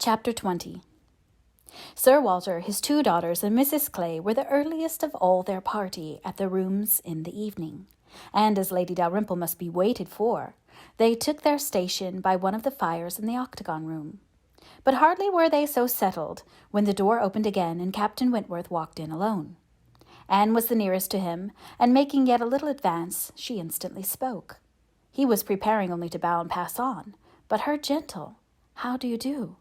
Chapter 20. Sir Walter, his 2 daughters, and Mrs. Clay were the earliest of all their party at the rooms in the evening, and as Lady Dalrymple must be waited for, they took their station by one of the fires in the octagon room. But hardly were they so settled when the door opened again and Captain Wentworth walked in alone. Anne was the nearest to him, and making yet a little advance, she instantly spoke. He was preparing only to bow and pass on, but her gentle, "How do you do?"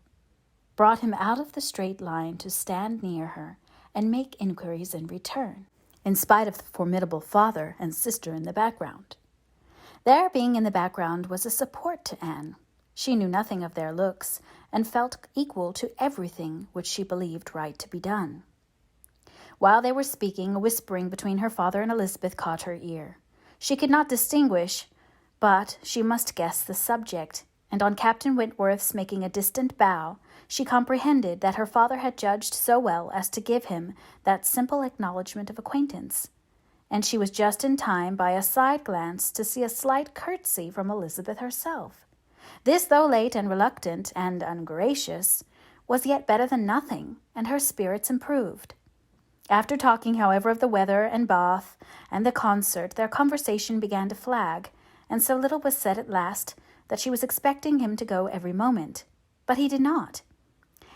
brought him out of the straight line to stand near her and make inquiries in return, in spite of the formidable father and sister in the background. Their being in the background was a support to Anne. She knew nothing of their looks, and felt equal to everything which she believed right to be done. While they were speaking, a whispering between her father and Elizabeth caught her ear. She could not distinguish, but she must guess the subject, and on Captain Wentworth's making a distant bow, she comprehended that her father had judged so well as to give him that simple acknowledgment of acquaintance, and she was just in time by a side glance to see a slight curtsy from Elizabeth herself. This, though late and reluctant and ungracious, was yet better than nothing, and her spirits improved. After talking, however, of the weather and Bath and the concert, their conversation began to flag, and so little was said at last that she was expecting him to go every moment. But he did not.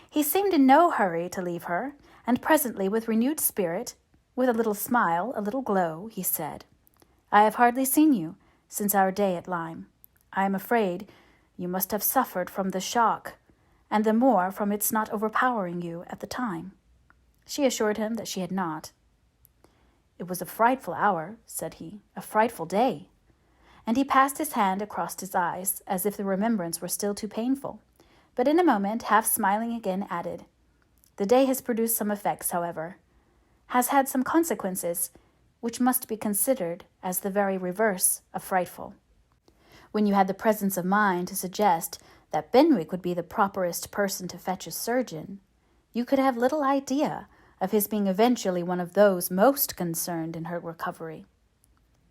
He seemed in no hurry to leave her, and presently, with renewed spirit, with a little smile, a little glow, he said, "I have hardly seen you since our day at Lyme. I am afraid you must have suffered from the shock, and the more from its not overpowering you at the time." She assured him that she had not. "It was a frightful hour," said he, "a frightful day." And he passed his hand across his eyes, as if the remembrance were still too painful, but in a moment, half smiling again, added, "The day has produced some effects, however, has had some consequences, which must be considered as the very reverse of frightful. When you had the presence of mind to suggest that Benwick would be the properest person to fetch a surgeon, you could have little idea of his being eventually one of those most concerned in her recovery.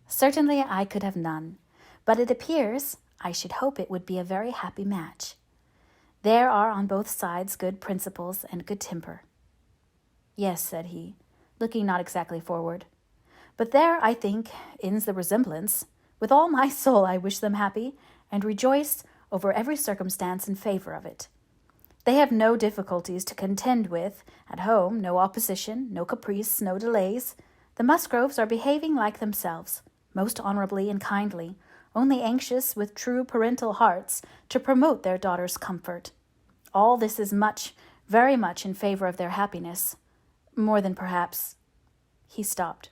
Certainly I could have none, but it appears I should hope it would be a very happy match. There are on both sides good principles and good temper." "Yes," said he, looking not exactly forward, "but there, I think, ends the resemblance. With all my soul I wish them happy, and rejoice over every circumstance in favor of it. They have no difficulties to contend with at home, no opposition, no caprice, no delays. The Musgroves are behaving like themselves, most honorably and kindly, only anxious with true parental hearts to promote their daughter's comfort. All this is much, very much in favor of their happiness, more than perhaps—" He stopped.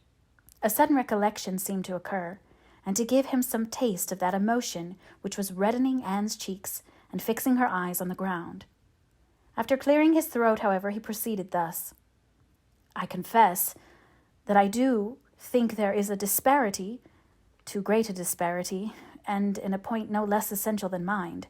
A sudden recollection seemed to occur, and to give him some taste of that emotion which was reddening Anne's cheeks and fixing her eyes on the ground. After clearing his throat, however, he proceeded thus: "I confess that I do think there is a disparity, too great a disparity, and in a point no less essential than mind.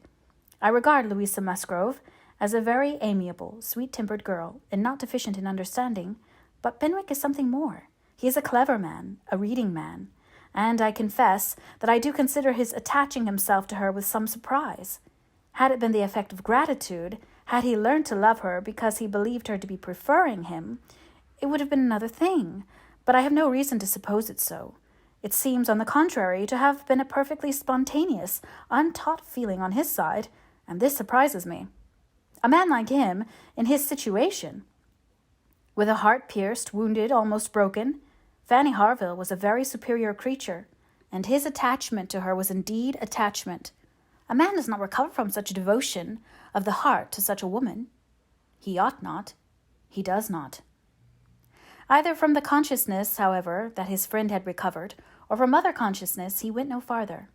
I regard Louisa Musgrove as a very amiable, sweet-tempered girl, and not deficient in understanding, but Benwick is something more. He is a clever man, a reading man, and I confess that I do consider his attaching himself to her with some surprise. Had it been the effect of gratitude, had he learned to love her because he believed her to be preferring him, it would have been another thing, but I have no reason to suppose it so. It seems, on the contrary, to have been a perfectly spontaneous, untaught feeling on his side, and this surprises me. A man like him, in his situation, with a heart pierced, wounded, almost broken, Fanny Harville was a very superior creature, and his attachment to her was indeed attachment. A man does not recover from such devotion of the heart to such a woman. He ought not. He does not." Either from the consciousness, however, that his friend had recovered, or from other consciousness, he went no farther.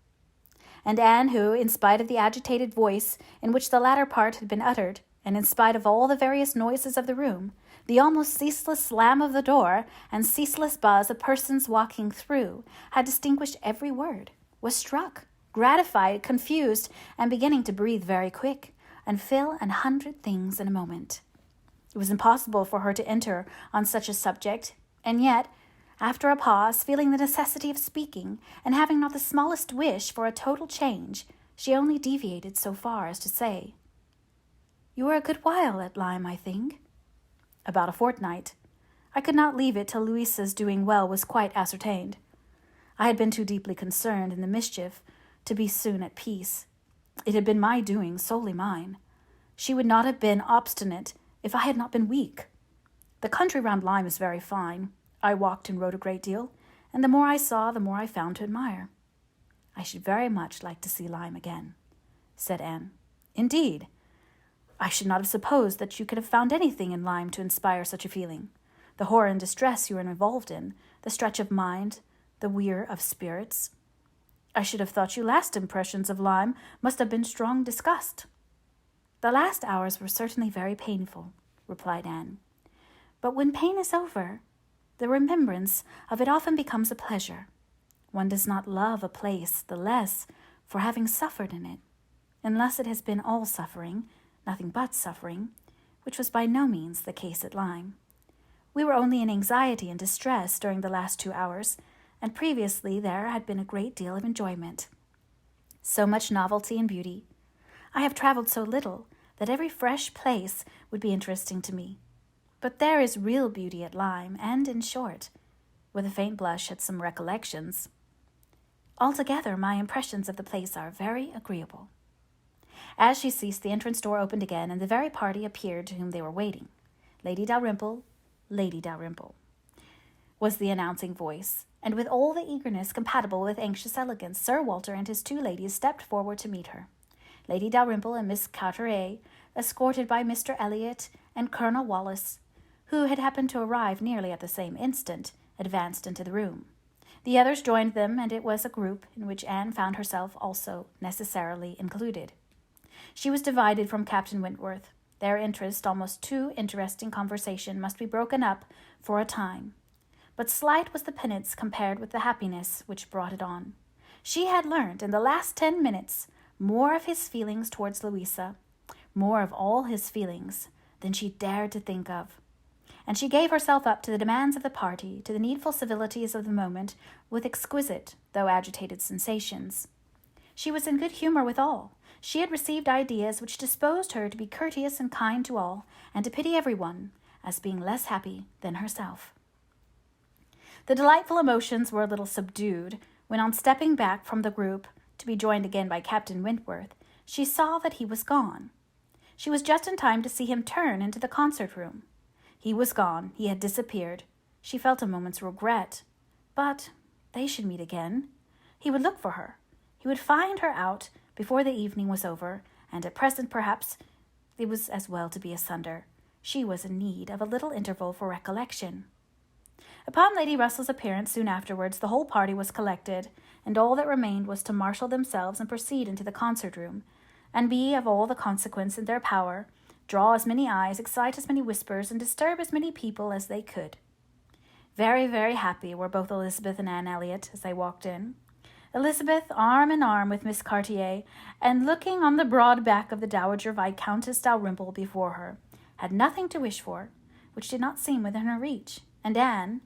And Anne, who, in spite of the agitated voice in which the latter part had been uttered, and in spite of all the various noises of the room, the almost ceaseless slam of the door, and ceaseless buzz of persons walking through, had distinguished every word, was struck, gratified, confused, and beginning to breathe very quick, and feel 100 things in a moment. It was impossible for her to enter on such a subject, and yet, after a pause, feeling the necessity of speaking, and having not the smallest wish for a total change, she only deviated so far as to say, You were a good while at Lyme, I think. About a fortnight. I could not leave it till Louisa's doing well was quite ascertained. I had been too deeply concerned in the mischief to be soon at peace. It had been my doing, solely mine. She would not have been obstinate if I had not been weak. The country round Lyme is very fine. I walked and rode a great deal, and the more I saw, the more I found to admire. I should very much like to see Lyme again, said Anne. Indeed, I should not have supposed that you could have found anything in Lyme to inspire such a feeling. The horror and distress you were involved in, the stretch of mind, the weir of spirits. I should have thought your last impressions of Lyme must have been strong disgust. The last hours were certainly very painful, replied Anne. But when pain is over, the remembrance of it often becomes a pleasure. One does not love a place the less for having suffered in it, unless it has been all suffering, nothing but suffering, which was by no means the case at Lyme. We were only in anxiety and distress during the last 2 hours, and previously there had been a great deal of enjoyment. So much novelty and beauty. I have traveled so little that every fresh place would be interesting to me. But there is real beauty at Lyme, and, in short, with a faint blush at some recollections. Altogether, my impressions of the place are very agreeable. As she ceased, the entrance door opened again, and the very party appeared to whom they were waiting. Lady Dalrymple, was the announcing voice, and with all the eagerness compatible with anxious elegance, Sir Walter and his 2 ladies stepped forward to meet her. Lady Dalrymple and Miss Carteret, escorted by Mr. Elliot and Colonel Wallis, who had happened to arrive nearly at the same instant, advanced into the room. The others joined them, and it was a group in which Anne found herself also necessarily included. She was divided from Captain Wentworth. Their interest, almost too interesting conversation, must be broken up for a time. But slight was the penance compared with the happiness which brought it on. She had learned, in the last 10 minutes, more of his feelings towards Louisa, more of all his feelings, than she dared to think of. And she gave herself up to the demands of the party, to the needful civilities of the moment, with exquisite, though agitated sensations. She was in good humour with all. She had received ideas which disposed her to be courteous and kind to all, and to pity every one, as being less happy than herself. The delightful emotions were a little subdued, when on stepping back from the group, to be joined again by Captain Wentworth, she saw that he was gone. She was just in time to see him turn into the concert-room. He was gone. He had disappeared. She felt a moment's regret. But they should meet again. He would look for her. He would find her out before the evening was over, and at present, perhaps, it was as well to be asunder. She was in need of a little interval for recollection. Upon Lady Russell's appearance soon afterwards, the whole party was collected, and all that remained was to marshal themselves and proceed into the concert-room, and be of all the consequence in their power, draw as many eyes, excite as many whispers, and disturb as many people as they could. Very, very happy were both Elizabeth and Anne Elliot as they walked in. Elizabeth, arm in arm with Miss Cartier, and looking on the broad back of the Dowager Viscountess Dalrymple before her, had nothing to wish for, which did not seem within her reach, and Anne,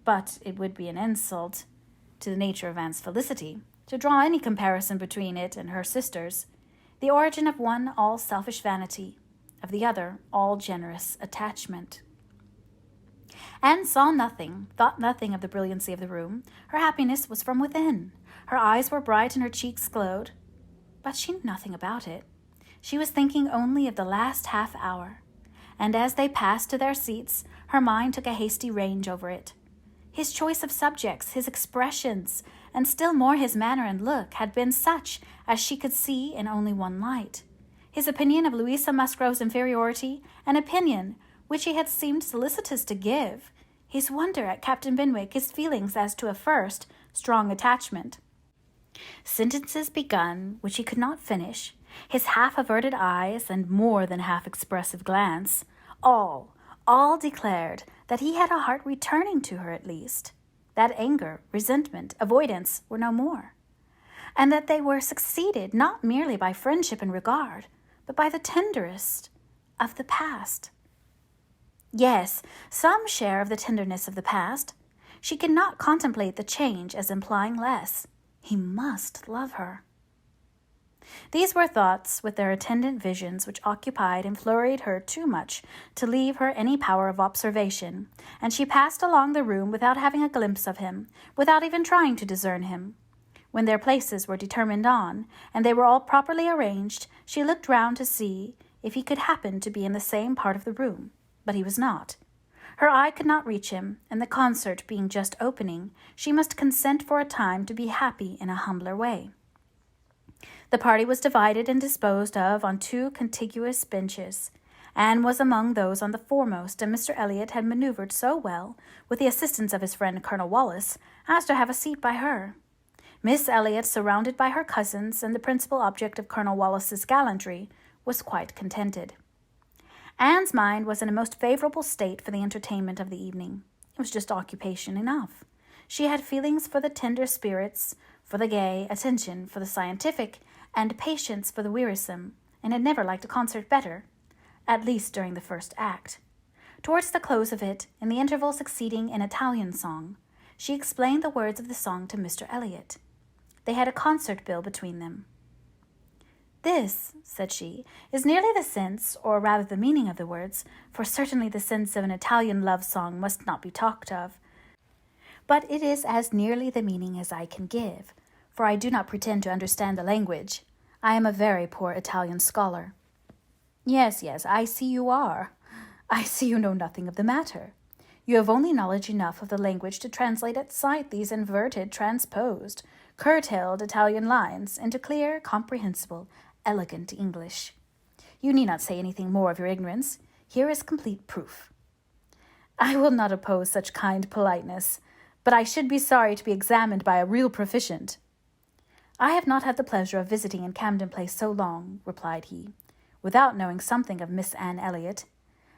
but it would be an insult to the nature of Anne's felicity to draw any comparison between it and her sisters, the origin of one all selfish vanity, of the other all generous attachment. Anne saw nothing, thought nothing of the brilliancy of the room. Her happiness was from within. Her eyes were bright and her cheeks glowed, but she knew nothing about it. She was thinking only of the last half-hour, and as they passed to their seats, her mind took a hasty range over it. His choice of subjects, his expressions, and still more his manner and look, had been such as she could see in only one light. His opinion of Louisa Musgrove's inferiority, an opinion which he had seemed solicitous to give, his wonder at Captain Benwick, his feelings as to a first strong attachment. Sentences begun which he could not finish, his half-averted eyes and more than half-expressive glance, all declared that he had a heart returning to her at least, that anger, resentment, avoidance were no more, and that they were succeeded not merely by friendship and regard, but by the tenderest of the past. Yes, some share of the tenderness of the past. She could not contemplate the change as implying less. He must love her. These were thoughts, with their attendant visions, which occupied and flurried her too much to leave her any power of observation, and she passed along the room without having a glimpse of him, without even trying to discern him. When their places were determined on, and they were all properly arranged, she looked round to see if he could happen to be in the same part of the room, but he was not. Her eye could not reach him, and the concert being just opening, she must consent for a time to be happy in a humbler way. The party was divided and disposed of on 2 contiguous benches. Anne was among those on the foremost, and Mr. Elliot had manoeuvred so well, with the assistance of his friend Colonel Wallis, as to have a seat by her. Miss Elliot, surrounded by her cousins and the principal object of Colonel Wallis's gallantry, was quite contented. Anne's mind was in a most favourable state for the entertainment of the evening. It was just occupation enough. She had feelings for the tender spirits, for the gay, attention for the scientific, and patience for the wearisome, and had never liked a concert better, at least during the first act. Towards the close of it, in the interval succeeding an Italian song, she explained the words of the song to Mr. Elliot. They had a concert bill between them. "This," said she, "is nearly the sense, or rather the meaning of the words, for certainly the sense of an Italian love song must not be talked of. But it is as nearly the meaning as I can give, for I do not pretend to understand the language. I am a very poor Italian scholar." Yes, I see you are. I see you know nothing of the matter. You have only knowledge enough of the language to translate at sight these inverted, transposed, curtailed Italian lines into clear, comprehensible, elegant English. You need not say anything more of your ignorance. Here is complete proof. I will not oppose such kind politeness, but I should be sorry to be examined by a real proficient. I have not had the pleasure of visiting in Camden Place so long, replied he, without knowing something of Miss Anne Elliot,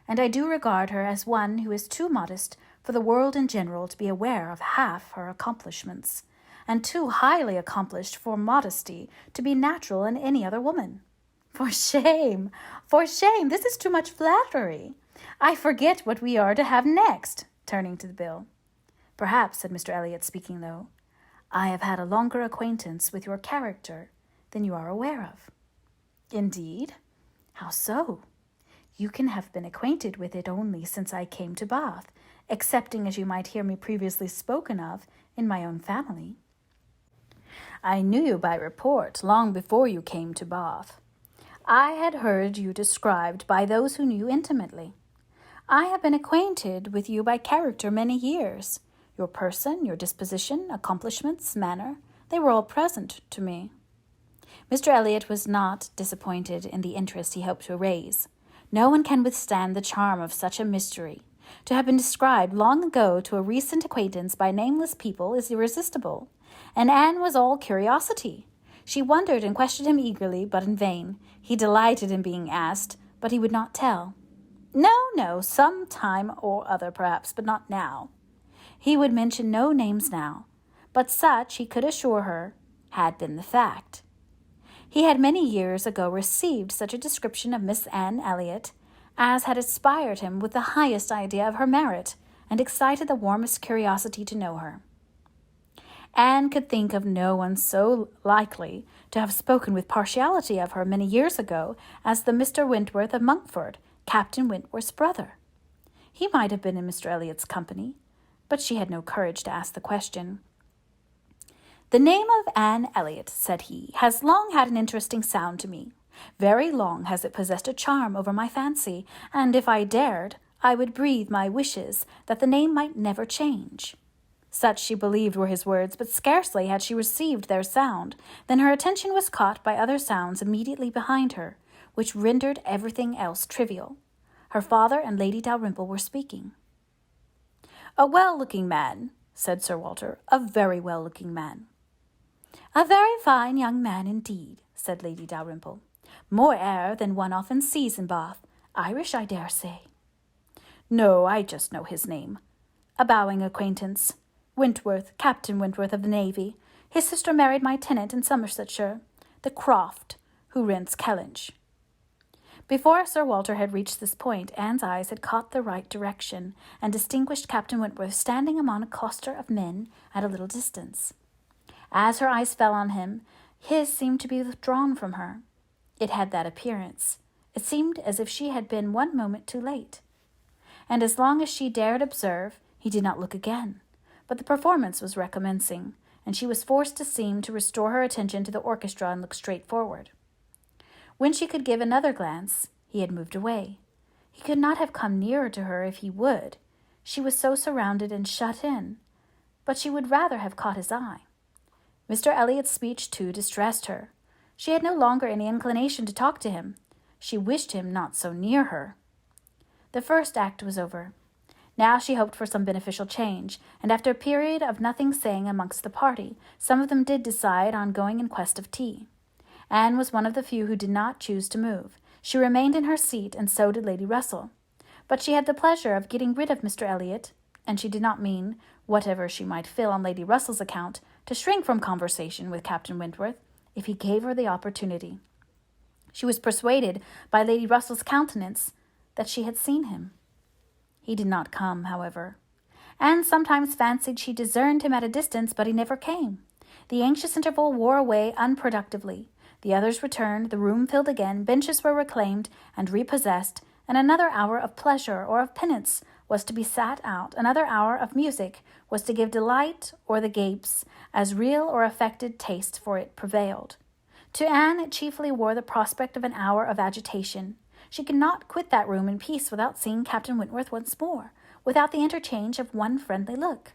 and I do regard her as one who is too modest for the world in general to be aware of half her accomplishments, and too highly accomplished for modesty to be natural in any other woman. For shame! This is too much flattery. I forget what we are to have next, turning to the bill. Perhaps, said Mr. Elliot, speaking low, I have had a longer acquaintance with your character than you are aware of. Indeed? How so? You can have been acquainted with it only since I came to Bath, excepting as you might hear me previously spoken of in my own family. I knew you by report long before you came to Bath. I had heard you described by those who knew you intimately. I have been acquainted with you by character many years. Your person, your disposition, accomplishments, manner, they were all present to me. Mr. Elliot was not disappointed in the interest he hoped to raise. No one can withstand the charm of such a mystery. To have been described long ago to a recent acquaintance by nameless people is irresistible, and Anne was all curiosity. She wondered and questioned him eagerly, but in vain. He delighted in being asked, but he would not tell. No, some time or other perhaps, but not now. He would mention no names now, but such, he could assure her, had been the fact. He had many years ago received such a description of Miss Anne Elliot as had inspired him with the highest idea of her merit and excited the warmest curiosity to know her. Anne could think of no one so likely to have spoken with partiality of her many years ago as the Mr. Wentworth of Monkford, Captain Wentworth's brother. He might have been in Mr. Elliot's company, but she had no courage to ask the question. The name of Anne Elliot, said he, has long had an interesting sound to me. Very long has it possessed a charm over my fancy, and if I dared, I would breathe my wishes that the name might never change. Such she believed were his words, but scarcely had she received their sound than her attention was caught by other sounds immediately behind her, which rendered everything else trivial. Her father and Lady Dalrymple were speaking. A well-looking man, said Sir Walter, a very well-looking man. A very fine young man indeed, said Lady Dalrymple. More air than one often sees in Bath. Irish, I dare say. No, I just know his name. A bowing acquaintance. Wentworth, Captain Wentworth of the Navy. His sister married my tenant in Somersetshire, the Croft, who rents Kellynch. Before Sir Walter had reached this point, Anne's eyes had caught the right direction, and distinguished Captain Wentworth standing among a cluster of men at a little distance. As her eyes fell on him, His seemed to be withdrawn from her. It had that appearance. It seemed as if she had been one moment too late. And as long as she dared observe, he did not look again. But the performance was recommencing, and she was forced to seem to restore her attention to the orchestra and look straight forward. When she could give another glance, he had moved away. He could not have come nearer to her if he would. She was so surrounded and shut in. But she would rather have caught his eye. Mr. Elliott's speech, too, distressed her. She had no longer any inclination to talk to him. She wished him not so near her. The first act was over. Now she hoped for some beneficial change, and after a period of nothing saying amongst the party, some of them did decide on going in quest of tea. Anne was one of the few who did not choose to move. She remained in her seat, and so did Lady Russell. But she had the pleasure of getting rid of Mr. Elliot, and she did not mean, whatever she might feel on Lady Russell's account, to shrink from conversation with Captain Wentworth, if he gave her the opportunity. She was persuaded by Lady Russell's countenance that she had seen him. He did not come, however. Anne sometimes fancied she discerned him at a distance, but he never came. The anxious interval wore away unproductively. The others returned, the room filled again, benches were reclaimed and repossessed, and another hour of pleasure or of penance was to be sat out, another hour of music was to give delight or the gapes, as real or affected taste for it prevailed. To Anne it chiefly wore the prospect of an hour of agitation. She could not quit that room in peace without seeing Captain Wentworth once more, without the interchange of one friendly look.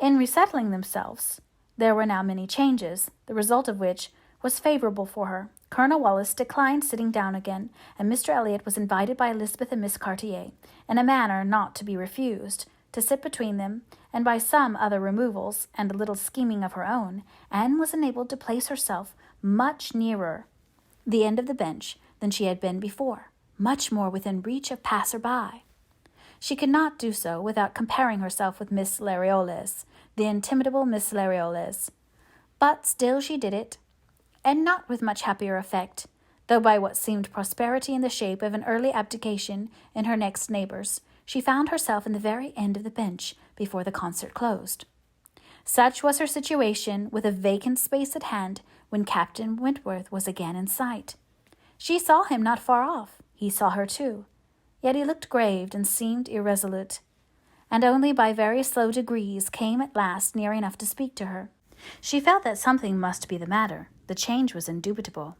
In resettling themselves, there were now many changes, the result of which was favorable for her. Colonel Wallis declined sitting down again, and Mr. Elliot was invited by Elizabeth and Miss Cartier, in a manner not to be refused, to sit between them, and by some other removals, and a little scheming of her own, Anne was enabled to place herself much nearer the end of the bench than she had been before, much more within reach of passer-by. She could not do so without comparing herself with Miss Larioles, the intimidable Miss Larioles. But still she did it, and not with much happier effect, though by what seemed prosperity in the shape of an early abdication in her next neighbours, she found herself in the very end of the bench before the concert closed. Such was her situation, with a vacant space at hand, when Captain Wentworth was again in sight. She saw him not far off. He saw her too. Yet he looked grave and seemed irresolute, and only by very slow degrees came at last near enough to speak to her. She felt that something must be the matter. The change was indubitable.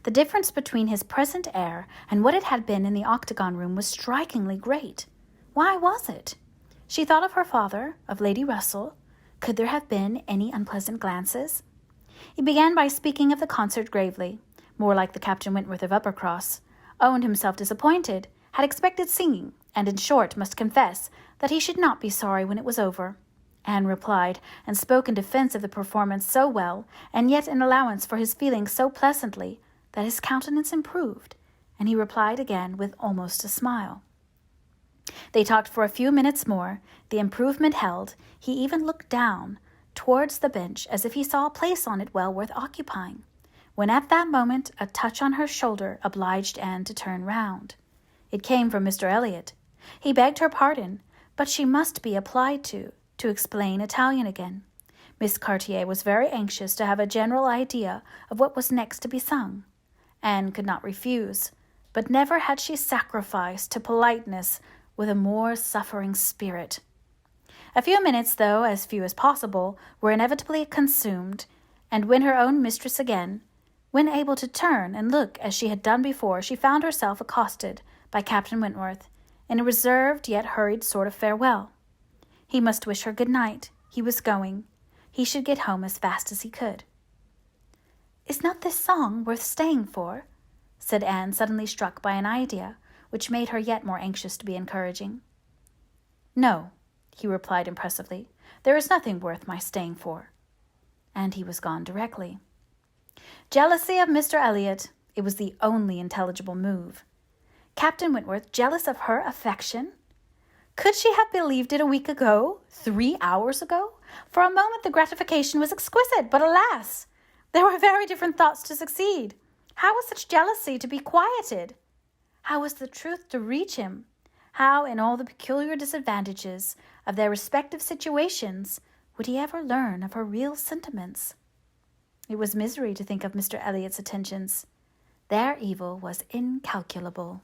The difference between his present air and what it had been in the octagon room was strikingly great. Why was it? She thought of her father, of Lady Russell. Could there have been any unpleasant glances? He began by speaking of the concert gravely, more like the Captain Wentworth of Uppercross, owned himself disappointed, had expected singing, and in short must confess that he should not be sorry when it was over. Anne replied, and spoke in defence of the performance so well, and yet in allowance for his feelings so pleasantly, that his countenance improved, and he replied again with almost a smile. They talked for a few minutes more. The improvement held. He even looked down towards the bench as if he saw a place on it well worth occupying, when at that moment a touch on her shoulder obliged Anne to turn round. It came from Mr. Elliot. He begged her pardon, but she must be applied to explain Italian again. Miss Cartier was very anxious to have a general idea of what was next to be sung. Anne could not refuse, but never had she sacrificed to politeness with a more suffering spirit. A few minutes, though as few as possible, were inevitably consumed, and when her own mistress again, when able to turn and look as she had done before, she found herself accosted by Captain Wentworth in a reserved yet hurried sort of farewell. He must wish her good night. He was going. He should get home as fast as he could. "Is not this song worth staying for?" said Anne, suddenly struck by an idea which made her yet more anxious to be encouraging. "No," he replied impressively, "there is nothing worth my staying for." And he was gone directly. Jealousy of Mr. Elliot. It was the only intelligible move. Captain Wentworth jealous of her affection? Could she have believed it a week ago, 3 hours ago? For a moment the gratification was exquisite, but alas, there were very different thoughts to succeed. How was such jealousy to be quieted? How was the truth to reach him? How, in all the peculiar disadvantages of their respective situations, would he ever learn of her real sentiments? It was misery to think of Mr. Elliot's attentions. Their evil was incalculable.